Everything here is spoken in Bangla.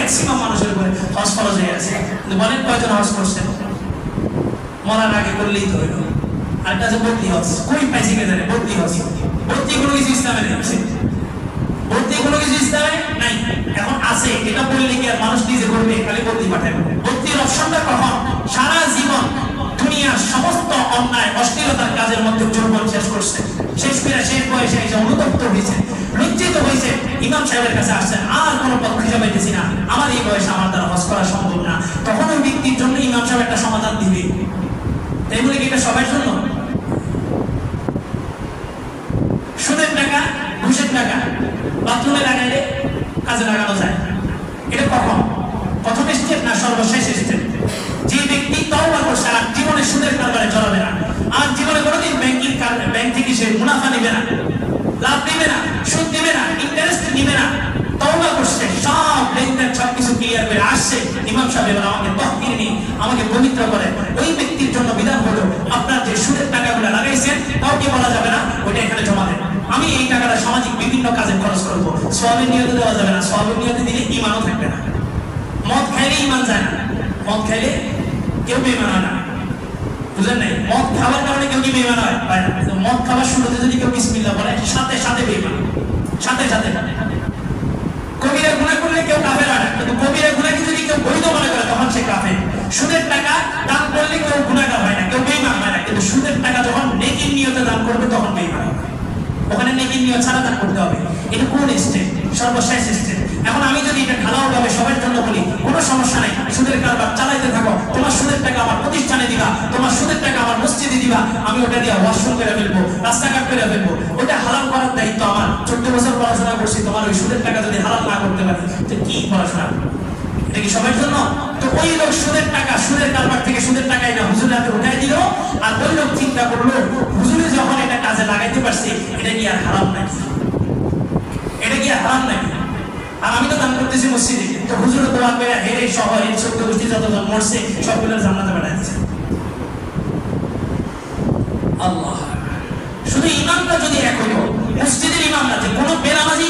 ম্যাক্সিমাম মানুষের উপরে হজ ফরজ হয়ে আছে। কিন্তু বলেন কয়জন হজ করছেন? মরার আগে করলেই তো হইল। আর কাছে বদলি হজ কই পাইছে কে জানে? বদলি হজ, বদলি কোনো কিছু ইসলামে নেই, বদলি কোনো কিছু ইসলামে নাই। এখন আছে, এটা বললে কি আর মানুষ নিজে করবে? খালি বদলি পাঠাবে। বদলির অপশনটা কখন? সারা জীবন দুনিয়ার সমস্ত অন্যায় অশ্লীলতার কাজের মধ্যে যৌবন শেষ করছে, শেষ করে শেষ বয়সে এসে অনুতপ্ত হয়েছে, লজ্জিত হয়েছে, ইমাম সাহেবের কাছে আসছেন, আর কোনো পথ খুঁজে পাইতেছি না, আমার এই বয়সে আমার দ্বারা হজ করা সম্ভব না। তখন ওই ব্যক্তির জন্য ইমাম সাহেব একটা সমাধান দিবে। তাই বলে কি এটা সবার জন্য? সুদের টাকা, ঘুষের টাকা বাথরুমে লাগাইলে কাজে লাগানো যায়, এটা কখন? প্রথম স্টেপ না সর্বশেষ স্টেপ? যে ব্যক্তি তওবা করছে আর জীবনে সুদের কারবারে জড়াবে না, আর জীবনে কোনোদিন ব্যাংক থেকে সে মুনাফা নেবে না, লাভ নেবে না, সুদ নেবে না, ইন্টারেস্ট নেবে না, তওবা করছে, সব লেনদেন সবকিছু ক্লিয়ার করে আসছে, ইমাম সাহেব এবার আমাকে তাহকির নিয়ে আমাকে পবিত্র করে, ওই ব্যক্তির জন্য বিধান হলো আপনার যে সুদের টাকাগুলো লাগাইছেন কাউকে বলা যাবে না, ওইটা এখানে জমা দেন। আমি এই টাকাটা সামাজিক বিভিন্ন কাজে খরচ করবো। সওয়াবের নিয়তে দেওয়া যাবে না, সওয়াবের নিয়তে দিলে ঈমানও থাকবে না। মদ খাইলে ঈমান যায় না, মদ খাইলে কেউ বেঈমান হয় না, বুঝলেন নাই? মদ খাওয়ার কারণে কেউ কি বেঈমান হয়? মদ খাওয়ার শুরুতে যদি কেউ বিসমিল্লাহ বলে সাথে সাথে বেঈমান, সাথে সাথে। কবিরা গুনাহ করলে কেউ কাফের হয় না, কিন্তু কবিরা গুনাহকে যদি কেউ বৈধ মনে করে তখন সে কাফের। সুদের টাকা দান করলে কেউ গুনাহগার হয় না, কেউ বেঈমান হয় না, কিন্তু সুদের টাকা যখন নেকির নিয়তে দান করবে তখন বেঈমান হবে। ওখানে নেকির নিয়ত ছাড়া দান করতে হবে। এটা কোন স্টেপ? সর্বশেষ স্টেপ। এখন আমি যদি এটা ঢালাওভাবে সবার জন্য বলি, কোনো সমস্যা নাই, সুদের কারবার চালাইতে থাকো, তোমার সুদের টাকা আমার প্রতিষ্ঠানে দিবা, তোমার সুদের টাকা আমার মসজিদে দিবা, আমি ওটা দিয়ে ওয়াশরুম করে ফেলবো, রাস্তাঘাট করে ফেলবো, ওটা হালাল করার দায়িত্ব আমার। 14 বছর পড়াশোনা করছি, তোমার ওই সুদের টাকা যদি হালাল না করতে পারি তো কি পড়াশোনা? এটা কি সবার জন্য? তো ওই লোক সুদের টাকা, সুদের কারবার থেকে সুদের টাকা এটা হুজুরের হাতে উঠাই দিল, আর ওই লোক চিন্তা করলো হুজুরে যখন এটা কাজে লাগাইতে পারছে, এটা কি আর হারাম নাকি? এটা কি আর হারাম নাকি? আর আমি তো দান করতেছি মসজিদে, তো হুজুরে দোয়া করে হেরে শহর এই 14 গোষ্ঠী যতজন মরছে সবগুলো জান্নাতে পাঠাই দিচ্ছে। আল্লাহ, শুধু ইমামটা যদি এক হইল, মসজিদের ইমামরা যে কোনো বেনামাজি